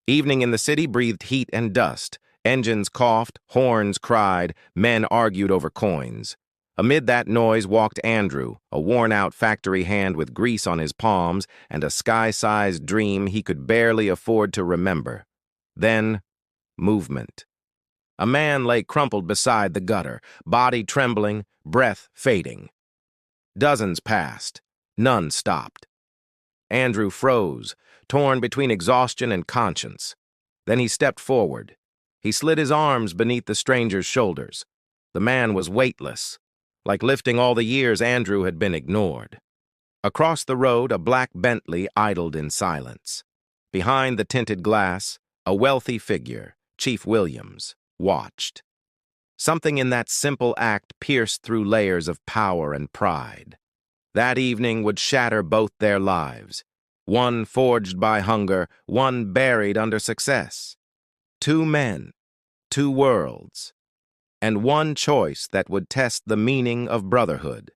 Evening in the city breathed heat and dust. Engines coughed, horns cried, men argued over coins. Amid that noise walked Andrew, a worn-out factory hand with grease on his palms and a sky-sized dream he could barely afford to remember. Then, movement. A man lay crumpled beside the gutter, body trembling, breath fading. Dozens passed. None stopped. Andrew froze, torn between exhaustion and conscience. Then he stepped forward. He slid his arms beneath the stranger's shoulders. The man was weightless, like lifting all the years Andrew had been ignored. Across the road, a black Bentley idled in silence. Behind the tinted glass, a wealthy figure, Chief Williams, watched. Something in that simple act pierced through layers of power and pride. That evening would shatter both their lives, one forged by hunger, one buried under success. Two men, two worlds, and one choice that would test the meaning of brotherhood.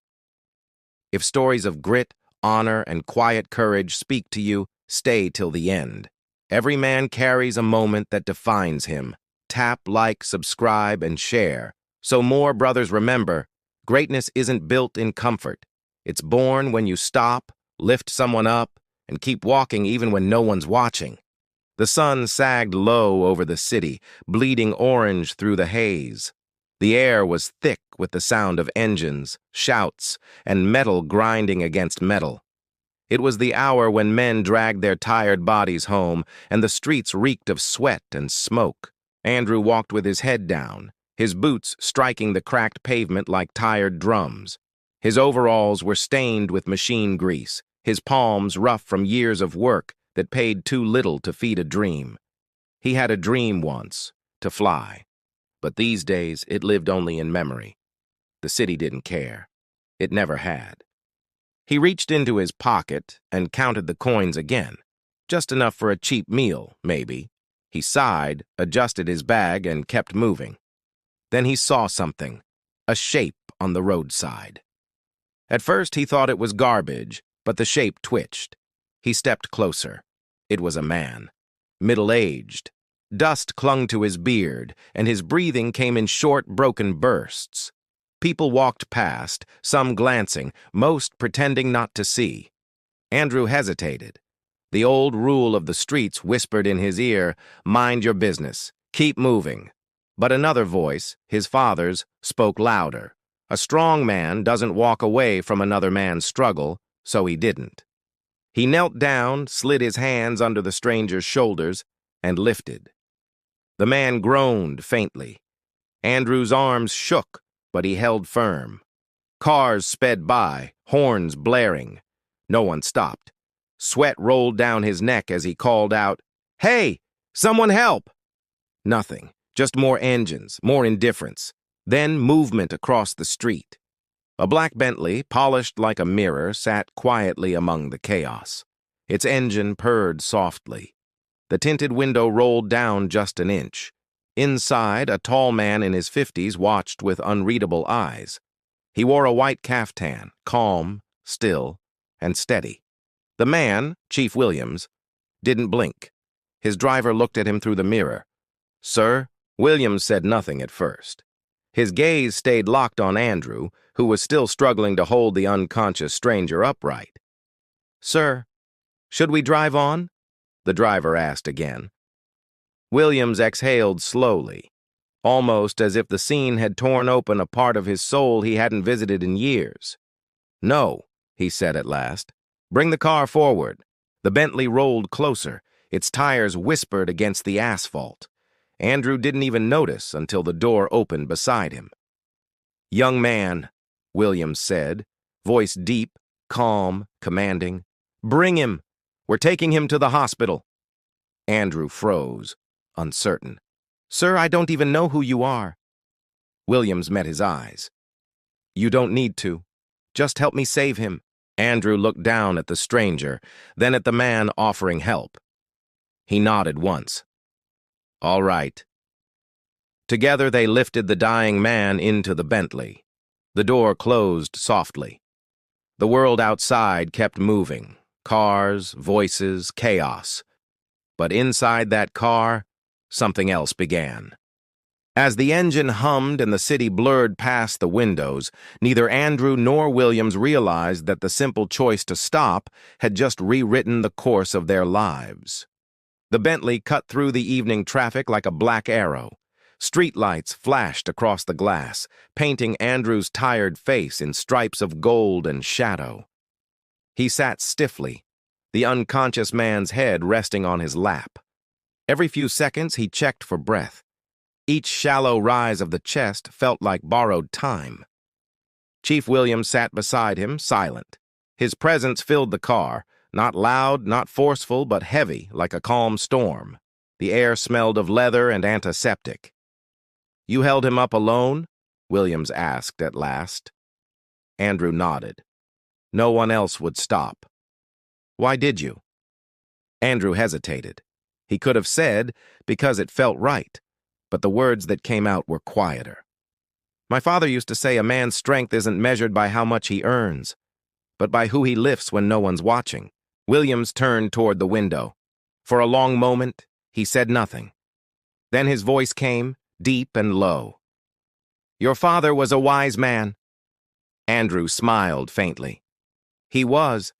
If stories of grit, honor, and quiet courage speak to you, stay till the end. Every man carries a moment that defines him. Tap, like, subscribe, and share. So more brothers remember, greatness isn't built in comfort. It's born when you stop, lift someone up, and keep walking even when no one's watching. The sun sagged low over the city, bleeding orange through the haze. The air was thick with the sound of engines, shouts, and metal grinding against metal. It was the hour when men dragged their tired bodies home, and the streets reeked of sweat and smoke. Andrew walked with his head down, his boots striking the cracked pavement like tired drums. His overalls were stained with machine grease, his palms rough from years of work that paid too little to feed a dream. He had a dream once, to fly. But these days it lived only in memory. The city didn't care. It never had. He reached into his pocket and counted the coins again. Just enough for a cheap meal, maybe. He sighed, adjusted his bag, and kept moving. Then he saw something, a shape on the roadside. At first he thought it was garbage, but the shape twitched. He stepped closer. It was a man, middle-aged. Dust clung to his beard, and his breathing came in short, broken bursts. People walked past, some glancing, most pretending not to see. Andrew hesitated. The old rule of the streets whispered in his ear, "Mind your business. Keep moving." But another voice, his father's, spoke louder. A strong man doesn't walk away from another man's struggle, so he didn't. He knelt down, slid his hands under the stranger's shoulders, and lifted. The man groaned faintly. Andrew's arms shook, but he held firm. Cars sped by, horns blaring. No one stopped. Sweat rolled down his neck as he called out, "Hey, someone help!" Nothing, just more engines, more indifference. Then movement across the street. A black Bentley, polished like a mirror, sat quietly among the chaos. Its engine purred softly. The tinted window rolled down just an inch. Inside, a tall man in his 50s watched with unreadable eyes. He wore a white caftan, calm, still, and steady. The man, Chief Williams, didn't blink. His driver looked at him through the mirror. "Sir?" Williams said nothing at first. His gaze stayed locked on Andrew, who was still struggling to hold the unconscious stranger upright. "Sir, should we drive on?" the driver asked again. Williams exhaled slowly, almost as if the scene had torn open a part of his soul he hadn't visited in years. "No," he said at last. "Bring the car forward." The Bentley rolled closer. Its tires whispered against the asphalt. Andrew didn't even notice until the door opened beside him. "Young man," Williams said, voice deep, calm, commanding. "Bring him. We're taking him to the hospital." Andrew froze, uncertain. "Sir, I don't even know who you are." Williams met his eyes. "You don't need to. Just help me save him." Andrew looked down at the stranger, then at the man offering help. He nodded once. "All right." Together they lifted the dying man into the Bentley. The door closed softly. The world outside kept moving. Cars, voices, chaos. But inside that car, something else began. As the engine hummed and the city blurred past the windows, neither Andrew nor Williams realized that the simple choice to stop had just rewritten the course of their lives. The Bentley cut through the evening traffic like a black arrow. Streetlights flashed across the glass, painting Andrew's tired face in stripes of gold and shadow. He sat stiffly, the unconscious man's head resting on his lap. Every few seconds he checked for breath. Each shallow rise of the chest felt like borrowed time. Chief Williams sat beside him, silent. His presence filled the car, not loud, not forceful, but heavy, like a calm storm. The air smelled of leather and antiseptic. "You held him up alone?" Williams asked at last. Andrew nodded. "No one else would stop." "Why did you?" Andrew hesitated. He could have said, because it felt right, but the words that came out were quieter. "My father used to say a man's strength isn't measured by how much he earns, but by who he lifts when no one's watching." Williams turned toward the window. For a long moment, he said nothing. Then his voice came, deep and low. "Your father was a wise man." Andrew smiled faintly. "He was,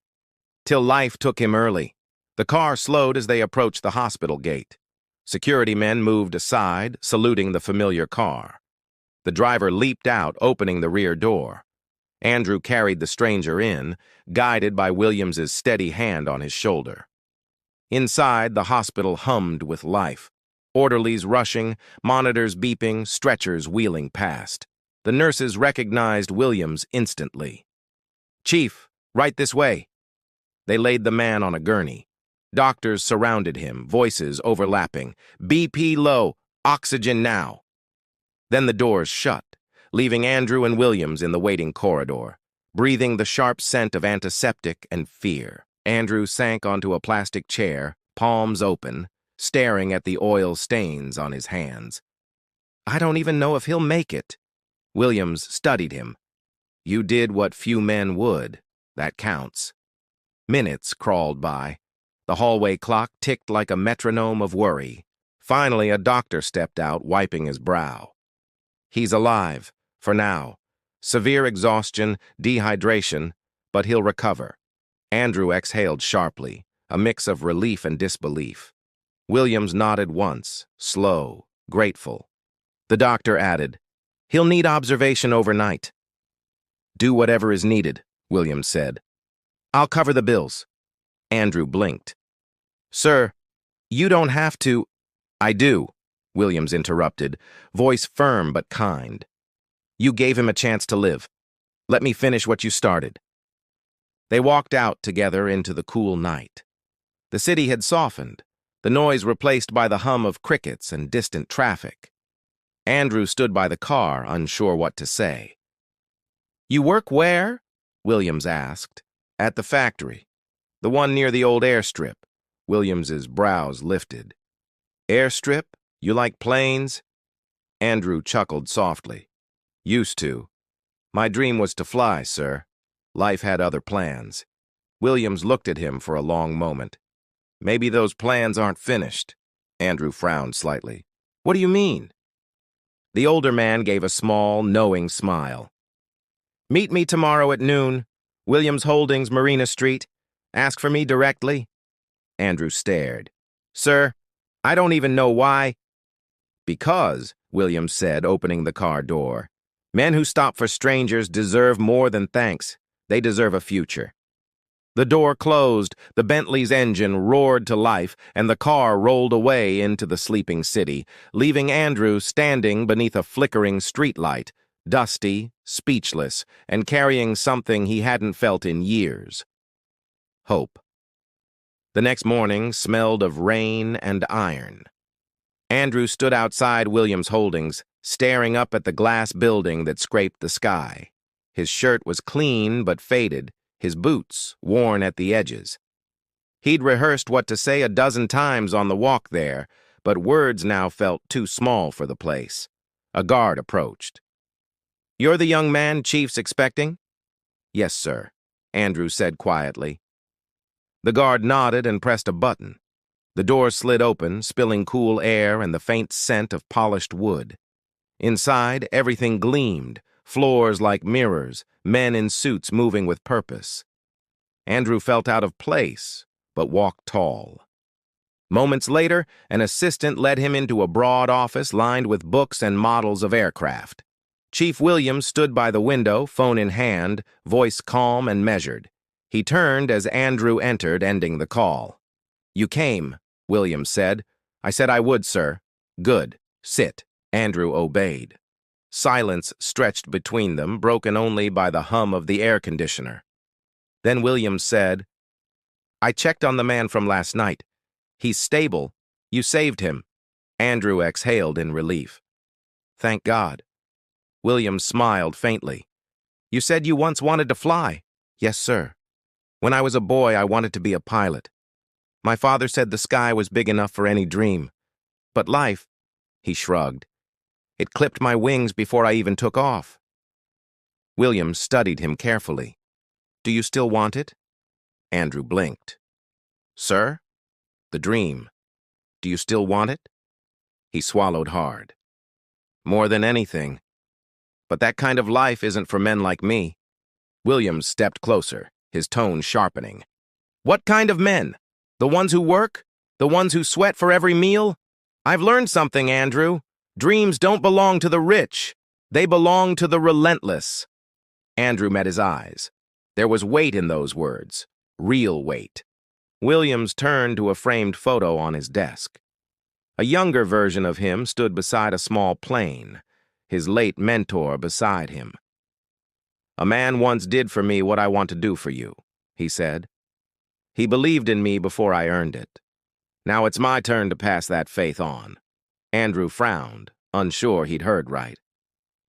till life took him early." The car slowed as they approached the hospital gate. Security men moved aside, saluting the familiar car. The driver leaped out, opening the rear door. Andrew carried the stranger in, guided by Williams's steady hand on his shoulder. Inside, the hospital hummed with life. Orderlies rushing, monitors beeping, stretchers wheeling past. The nurses recognized Williams instantly. "Chief, right this way." They laid the man on a gurney. Doctors surrounded him, voices overlapping. "BP low, oxygen now." Then the doors shut, leaving Andrew and Williams in the waiting corridor, breathing the sharp scent of antiseptic and fear. Andrew sank onto a plastic chair, palms open, staring at the oil stains on his hands. "I don't even know if he'll make it." Williams studied him. "You did what few men would. That counts." Minutes crawled by. The hallway clock ticked like a metronome of worry. Finally, a doctor stepped out, wiping his brow. "He's alive, for now. Severe exhaustion, dehydration, but he'll recover." Andrew exhaled sharply, a mix of relief and disbelief. Williams nodded once, slow, grateful. The doctor added, "He'll need observation overnight." "Do whatever is needed," Williams said. "I'll cover the bills." Andrew blinked. "Sir, you don't have to—" "I do," Williams interrupted, voice firm but kind. "You gave him a chance to live. Let me finish what you started." They walked out together into the cool night. The city had softened, the noise replaced by the hum of crickets and distant traffic. Andrew stood by the car, unsure what to say. "You work where?" Williams asked. "At the factory. The one near the old airstrip." Williams's brows lifted. "Airstrip? You like planes?" Andrew chuckled softly. "Used to. My dream was to fly, sir. Life had other plans." Williams looked at him for a long moment. "Maybe those plans aren't finished." Andrew frowned slightly. "What do you mean?" The older man gave a small, knowing smile. "Meet me tomorrow at noon. Williams Holdings, Marina Street. Ask for me directly." Andrew stared. "Sir, I don't even know why." "Because," Williams said, opening the car door, "men who stop for strangers deserve more than thanks. They deserve a future." The door closed, the Bentley's engine roared to life, and the car rolled away into the sleeping city, leaving Andrew standing beneath a flickering streetlight, dusty, speechless, and carrying something he hadn't felt in years. Hope. The next morning smelled of rain and iron. Andrew stood outside Williams Holdings, staring up at the glass building that scraped the sky. His shirt was clean but faded, his boots worn at the edges. He'd rehearsed what to say a dozen times on the walk there, but words now felt too small for the place. A guard approached. "You're the young man Chief's expecting?" "Yes, sir," Andrew said quietly. The guard nodded and pressed a button. The door slid open, spilling cool air and the faint scent of polished wood. Inside, everything gleamed, floors like mirrors, men in suits moving with purpose. Andrew felt out of place, but walked tall. Moments later, an assistant led him into a broad office lined with books and models of aircraft. Chief Williams stood by the window, phone in hand, voice calm and measured. He turned as Andrew entered, ending the call. "You came," Williams said. "I said I would, sir." "Good. Sit." Andrew obeyed. Silence stretched between them, broken only by the hum of the air conditioner. Then Williams said, "I checked on the man from last night. He's stable. You saved him." Andrew exhaled in relief. "Thank God." Williams smiled faintly. "You said you once wanted to fly." "Yes, sir. When I was a boy, I wanted to be a pilot. My father said the sky was big enough for any dream. But life," he shrugged, "it clipped my wings before I even took off." Williams studied him carefully. "Do you still want it?" Andrew blinked. "Sir? The dream. Do you still want it?" He swallowed hard. "More than anything. But that kind of life isn't for men like me." Williams stepped closer, his tone sharpening. "What kind of men? The ones who work? The ones who sweat for every meal? I've learned something, Andrew. Dreams don't belong to the rich. They belong to the relentless." Andrew met his eyes. There was weight in those words, real weight. Williams turned to a framed photo on his desk. A younger version of him stood beside a small plane, his late mentor beside him. "A man once did for me what I want to do for you," he said. "He believed in me before I earned it. Now it's my turn to pass that faith on." Andrew frowned, unsure he'd heard right.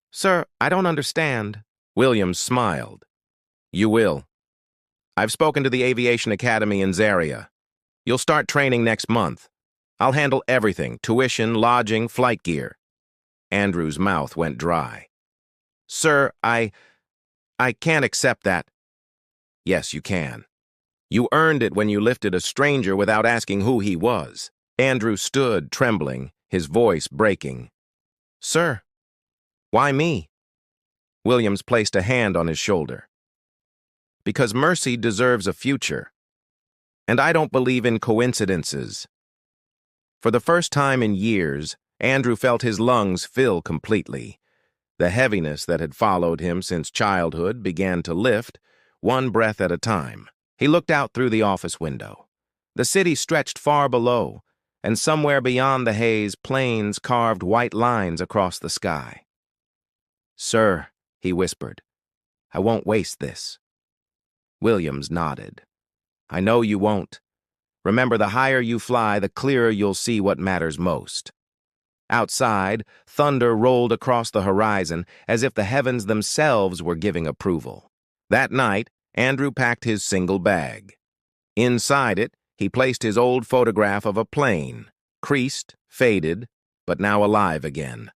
"Sir, I don't understand." Williams smiled. "You will. I've spoken to the Aviation Academy in Zaria. You'll start training next month. I'll handle everything, tuition, lodging, flight gear." Andrew's mouth went dry. "Sir, I can't accept that." "Yes, you can. You earned it when you lifted a stranger without asking who he was." Andrew stood, trembling, his voice breaking. "Sir, why me?" Williams placed a hand on his shoulder. "Because Mercy deserves a future. And I don't believe in coincidences." For the first time in years, Andrew felt his lungs fill completely. The heaviness that had followed him since childhood began to lift, one breath at a time. He looked out through the office window. The city stretched far below, and somewhere beyond the haze, planes carved white lines across the sky. "Sir," he whispered, "I won't waste this." Williams nodded. "I know you won't. Remember, the higher you fly, the clearer you'll see what matters most." Outside, thunder rolled across the horizon as if the heavens themselves were giving approval. That night, Andrew packed his single bag. Inside it, he placed his old photograph of a plane, creased, faded, but now alive again.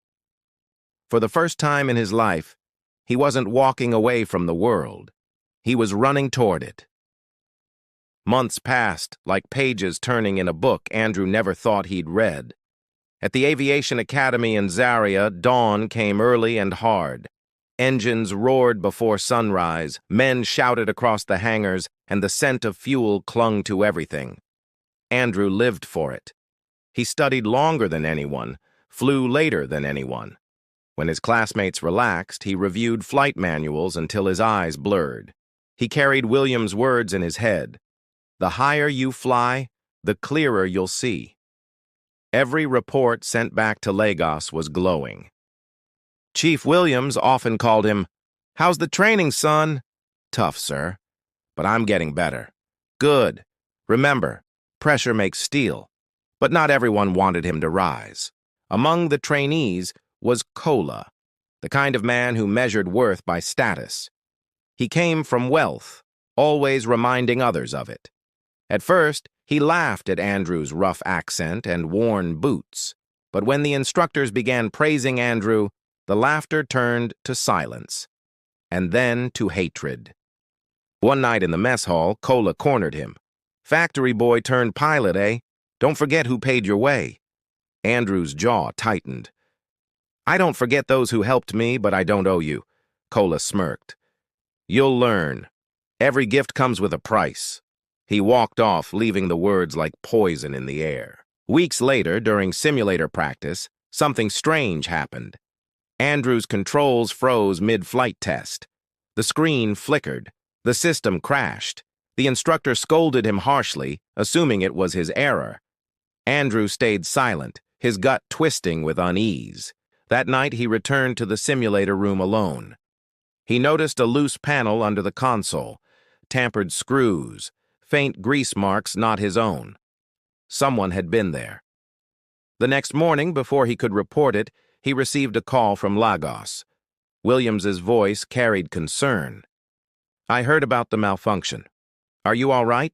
For the first time in his life, he wasn't walking away from the world. He was running toward it. Months passed, like pages turning in a book Andrew never thought he'd read. At the Aviation Academy in Zaria, dawn came early and hard. Engines roared before sunrise, men shouted across the hangars, and the scent of fuel clung to everything. Andrew lived for it. He studied longer than anyone, flew later than anyone. When his classmates relaxed, he reviewed flight manuals until his eyes blurred. He carried Williams' words in his head. "The higher you fly, the clearer you'll see." Every report sent back to Lagos was glowing. Chief Williams often called him, "How's the training, son?" "Tough, sir, but I'm getting better." "Good. Remember, pressure makes steel." But not everyone wanted him to rise. Among the trainees was Kola, the kind of man who measured worth by status. He came from wealth, always reminding others of it. At first, he laughed at Andrew's rough accent and worn boots. But when the instructors began praising Andrew, the laughter turned to silence, and then to hatred. One night in the mess hall, Kola cornered him. "Factory boy turned pilot, eh? Don't forget who paid your way. Andrew's jaw tightened. I don't forget those who helped me, but I don't owe you. Cola smirked. You'll learn. Every gift comes with a price. He walked off, leaving the words like poison in the air. Weeks later, during simulator practice, something strange happened. Andrew's controls froze mid-flight test. The screen flickered. The system crashed. The instructor scolded him harshly, assuming it was his error. Andrew stayed silent, his gut twisting with unease. That night, he returned to the simulator room alone. He noticed a loose panel under the console, tampered screws, faint grease marks not his own. Someone had been there. The next morning, before he could report it, he received a call from Lagos. Williams's voice carried concern. I heard about the malfunction. Are you all right?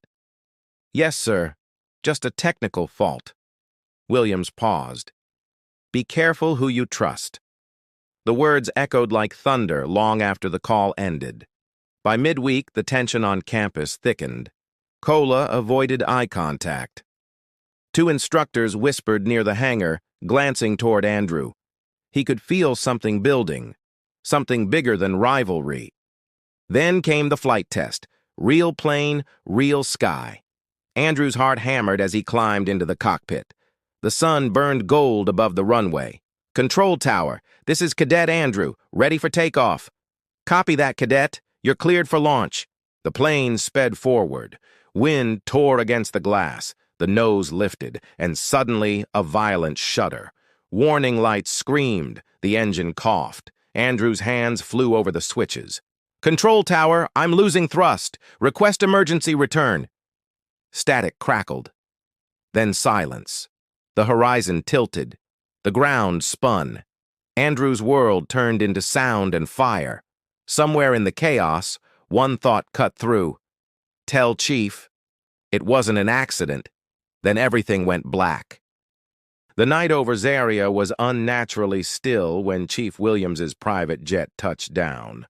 Yes, sir. Just a technical fault. Williams paused. Be careful who you trust. The words echoed like thunder long after the call ended. By midweek, the tension on campus thickened. Cola avoided eye contact. Two instructors whispered near the hangar, glancing toward Andrew. He could feel something building, something bigger than rivalry. Then came the flight test. Real plane, real sky. Andrew's heart hammered as he climbed into the cockpit. The sun burned gold above the runway. Control tower, this is Cadet Andrew, ready for takeoff. Copy that, Cadet. You're cleared for launch. The plane sped forward. Wind tore against the glass. The nose lifted, and suddenly a violent shudder. Warning lights screamed. The engine coughed. Andrew's hands flew over the switches. Control tower, I'm losing thrust. Request emergency return. Static crackled. Then silence. The horizon tilted. The ground spun. Andrew's world turned into sound and fire. Somewhere in the chaos, one thought cut through. Tell Chief. It wasn't an accident. Then everything went black. The night over Zaria was unnaturally still when Chief Williams's private jet touched down.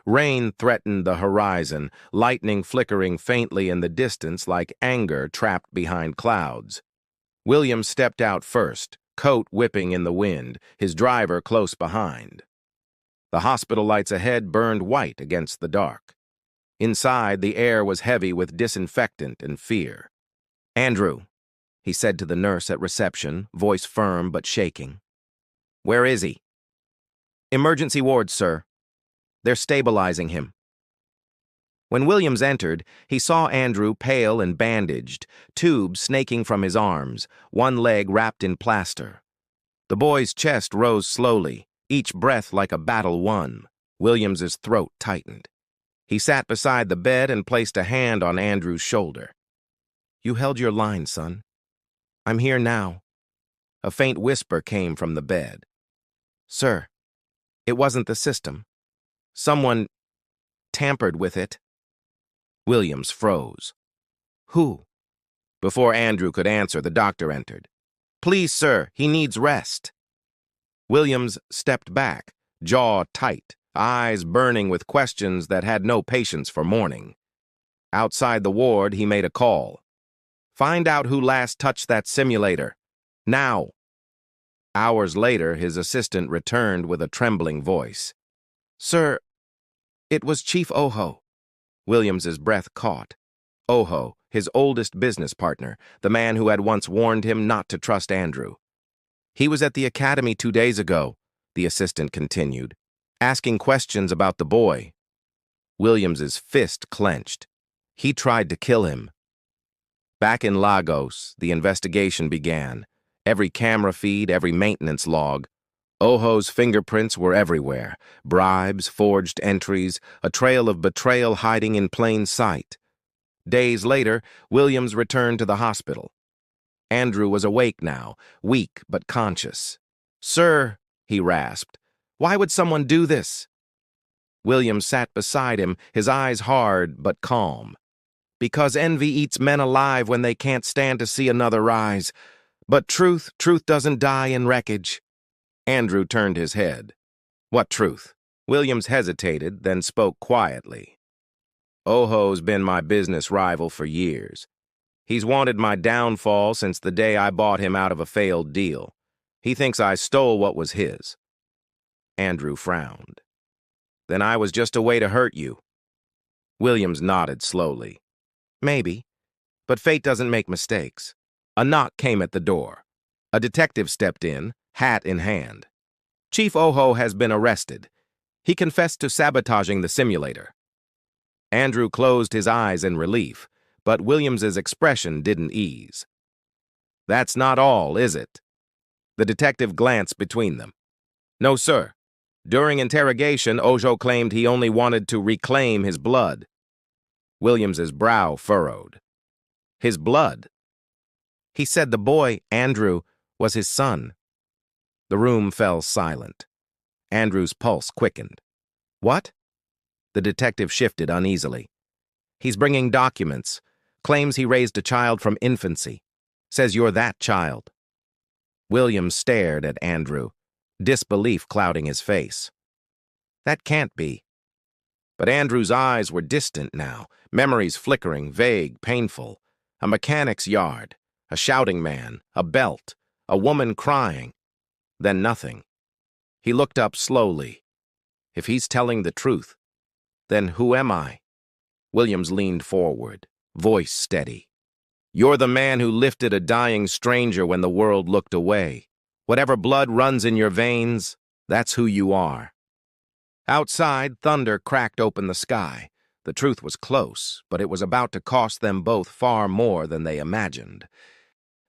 Rain threatened the horizon, lightning flickering faintly in the distance like anger trapped behind clouds. Williams stepped out first, coat whipping in the wind, his driver close behind. The hospital lights ahead burned white against the dark. Inside, the air was heavy with disinfectant and fear. Andrew, he said to the nurse at reception, voice firm but shaking. Where is he? Emergency ward, sir. They're stabilizing him. When Williams entered, he saw Andrew pale and bandaged, tubes snaking from his arms, one leg wrapped in plaster. The boy's chest rose slowly, each breath like a battle won. Williams's throat tightened. He sat beside the bed and placed a hand on Andrew's shoulder. You held your line, son. I'm here now. A faint whisper came from the bed. Sir, it wasn't the system. Someone tampered with it. Williams froze. Who? Before Andrew could answer, the doctor entered. Please, sir, he needs rest. Williams stepped back, jaw tight, eyes burning with questions that had no patience for mourning. Outside the ward, he made a call. Find out who last touched that simulator. Now. Hours later, his assistant returned with a trembling voice. Sir, it was Chief Oho. Williams's breath caught. Oho, his oldest business partner, the man who had once warned him not to trust Andrew. He was at the academy 2 days ago, the assistant continued, asking questions about the boy. Williams's fist clenched. He tried to kill him. Back in Lagos, the investigation began. Every camera feed, every maintenance log. Oho's fingerprints were everywhere. Bribes, forged entries, a trail of betrayal hiding in plain sight. Days later, Williams returned to the hospital. Andrew was awake now, weak but conscious. Sir, he rasped, why would someone do this? Williams sat beside him, his eyes hard but calm. Because envy eats men alive when they can't stand to see another rise. But truth doesn't die in wreckage. Andrew turned his head. What truth? Williams hesitated, then spoke quietly. Oho's been my business rival for years. He's wanted my downfall since the day I bought him out of a failed deal. He thinks I stole what was his. Andrew frowned. Then I was just a way to hurt you. Williams nodded slowly. Maybe, but fate doesn't make mistakes. A knock came at the door. A detective stepped in, hat in hand. Chief Oho has been arrested. He confessed to sabotaging the simulator. Andrew closed his eyes in relief, but Williams's expression didn't ease. That's not all, is it? The detective glanced between them. No, sir. During interrogation, Ojo claimed he only wanted to reclaim his blood. Williams's brow furrowed. His blood? He said the boy, Andrew, was his son. The room fell silent. Andrew's pulse quickened. What? The detective shifted uneasily. He's bringing documents. Claims he raised a child from infancy. Says you're that child. Williams stared at Andrew, disbelief clouding his face. That can't be. But Andrew's eyes were distant now, memories flickering, vague, painful. A mechanic's yard, a shouting man, a belt, a woman crying. Then nothing. He looked up slowly. If he's telling the truth, then who am I? Williams leaned forward, voice steady. You're the man who lifted a dying stranger when the world looked away. Whatever blood runs in your veins, that's who you are. Outside, thunder cracked open the sky. The truth was close, but it was about to cost them both far more than they imagined.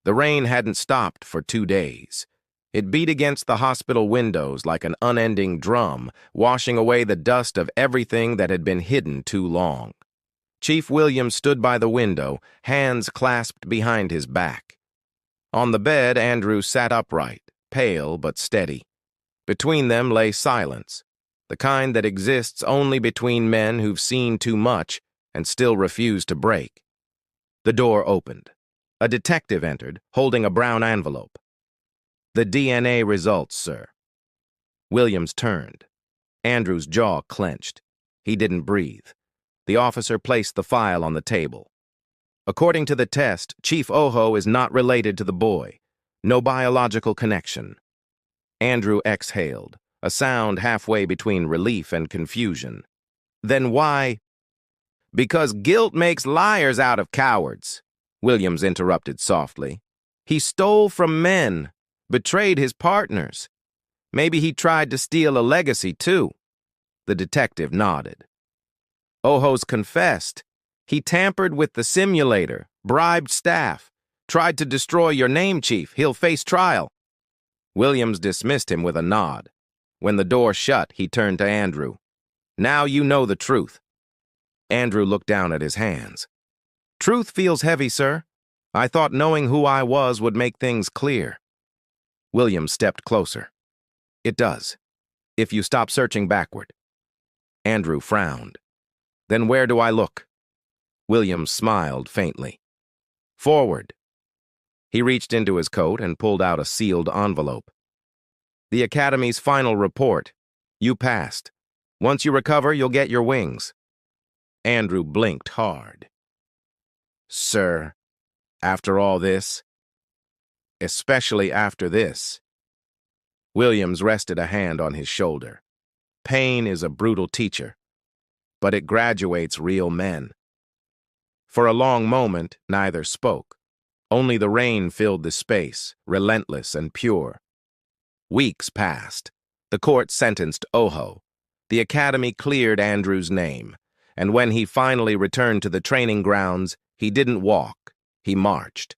The rain hadn't stopped for 2 days. It beat against the hospital windows like an unending drum, washing away the dust of everything that had been hidden too long. Chief Williams stood by the window, hands clasped behind his back. On the bed, Andrew sat upright, pale but steady. Between them lay silence, the kind that exists only between men who've seen too much and still refuse to break. The door opened. A detective entered, holding a brown envelope. The DNA results, sir. Williams turned. Andrew's jaw clenched. He didn't breathe. The officer placed the file on the table. According to the test, Chief Oho is not related to the boy. No biological connection. Andrew exhaled, a sound halfway between relief and confusion. Then why? Because guilt makes liars out of cowards, Williams interrupted softly. He stole from men, betrayed his partners. Maybe he tried to steal a legacy, too. The detective nodded. Oho's confessed. He tampered with the simulator, bribed staff, tried to destroy your name, Chief. He'll face trial. Williams dismissed him with a nod. When the door shut, he turned to Andrew. Now you know the truth. Andrew looked down at his hands. Truth feels heavy, sir. I thought knowing who I was would make things clear. Williams stepped closer. It does, if you stop searching backward. Andrew frowned. Then where do I look? Williams smiled faintly. Forward. He reached into his coat and pulled out a sealed envelope. The Academy's final report. You passed. Once you recover, you'll get your wings. Andrew blinked hard. Sir, after all this? Especially after this. Williams rested a hand on his shoulder. Pain is a brutal teacher, but it graduates real men. For a long moment, neither spoke. Only the rain filled the space, relentless and pure. Weeks passed. The court sentenced Oho. The Academy cleared Andrew's name, and when he finally returned to the training grounds, he didn't walk, he marched.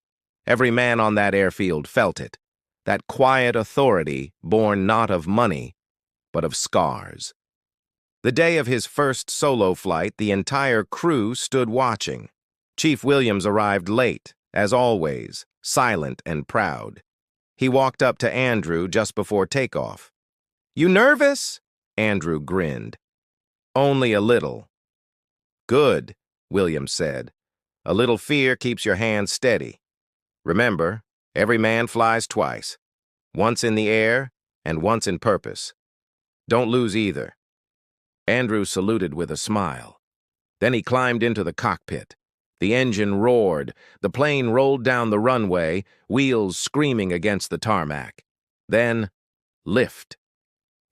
Every man on that airfield felt it, that quiet authority born not of money, but of scars. The day of his first solo flight, the entire crew stood watching. Chief Williams arrived late, as always, silent and proud. He walked up to Andrew just before takeoff. You nervous? Andrew grinned. Only a little. Good, Williams said. A little fear keeps your hands steady. Remember, every man flies twice, once in the air and once in purpose. Don't lose either. Andrew saluted with a smile. Then he climbed into the cockpit. The engine roared. The plane rolled down the runway, wheels screaming against the tarmac. Then, lift.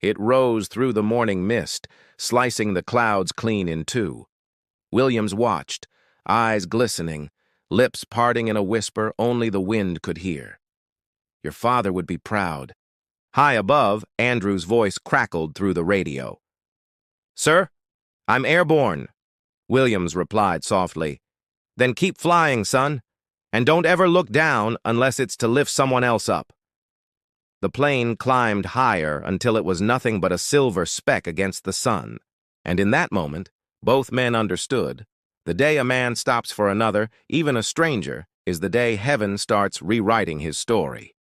It rose through the morning mist, slicing the clouds clean in two. Williams watched, eyes glistening, lips parting in a whisper only the wind could hear. Your father would be proud. High above, Andrew's voice crackled through the radio. "Sir, I'm airborne," Williams replied softly. "Then keep flying, son, and don't ever look down unless it's to lift someone else up." The plane climbed higher until it was nothing but a silver speck against the sun, and in that moment, both men understood. The day a man stops for another, even a stranger, is the day heaven starts rewriting his story.